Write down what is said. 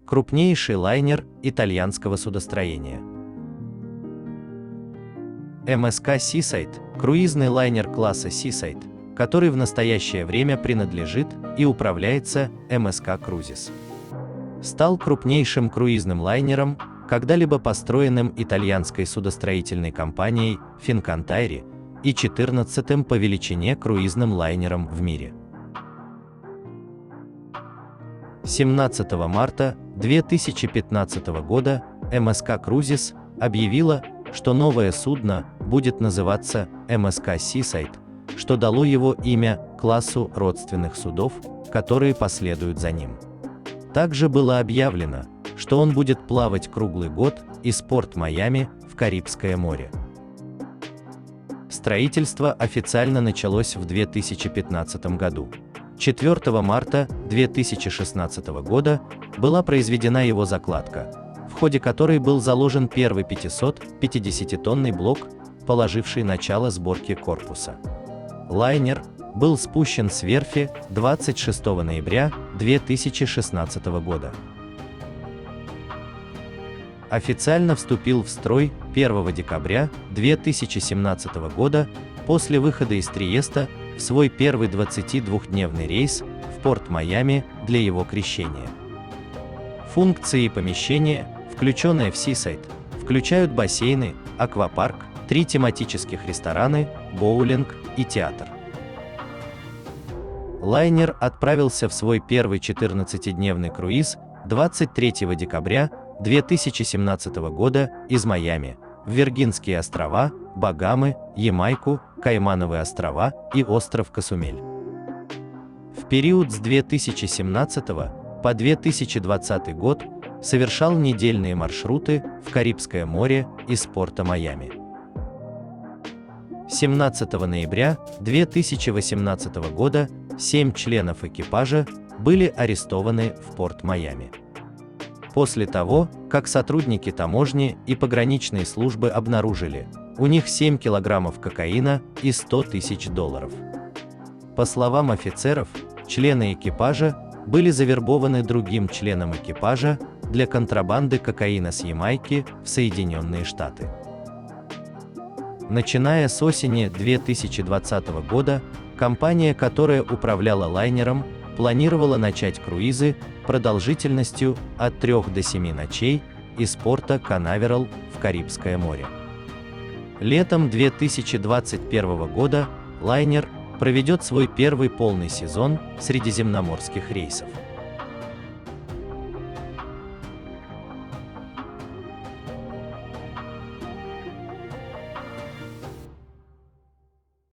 крупнейший лайнер итальянского судостроения. МСК Seaside – круизный лайнер класса Seaside, который в настоящее время принадлежит и управляется МСК Cruises. Стал крупнейшим круизным лайнером, когда-либо построенным итальянской судостроительной компанией Fincantieri, и 14-м по величине круизным лайнером в мире. 17 марта 2015 года МСК Cruises объявила, что новое судно будет называться МСК Seaside, что дало его имя классу родственных судов, которые последуют за ним. Также было объявлено, что он будет плавать круглый год из порт Майами в Карибское море. Строительство официально началось в 2015 году. 4 марта 2016 года была произведена его закладка, в ходе которой был заложен первый 550-тонный блок, положивший начало сборке корпуса. Лайнер был спущен с верфи 26 ноября 2016 года. Официально вступил в строй 1 декабря 2017 года после выхода из Триеста в свой первый 22-дневный рейс в порт Майами для его крещения. Функции и помещения, включенные в Seaside, включают бассейны, аквапарк, 3 тематических ресторана, боулинг и театр. Лайнер отправился в свой первый 14-дневный круиз 23 декабря 2017 года из Майами в Виргинские острова, Багамы, Ямайку, Каймановые острова и остров Касумель. В период с 2017 по 2020 год совершал недельные маршруты в Карибское море из порта Майами. 17 ноября 2018 года 7 членов экипажа были арестованы в порт Майами. После того, как сотрудники таможни и пограничной службы обнаружили у них 7 килограммов кокаина и $100 000. По словам офицеров, члены экипажа были завербованы другим членом экипажа для контрабанды кокаина с Ямайки в Соединенные Штаты. Начиная с осени 2020 года, компания, которая управляла лайнером, планировала начать круизы продолжительностью от 3 до 7 ночей из порта Канаверал в Карибское море. Летом 2021 года лайнер проведет свой первый полный сезон средиземноморских рейсов.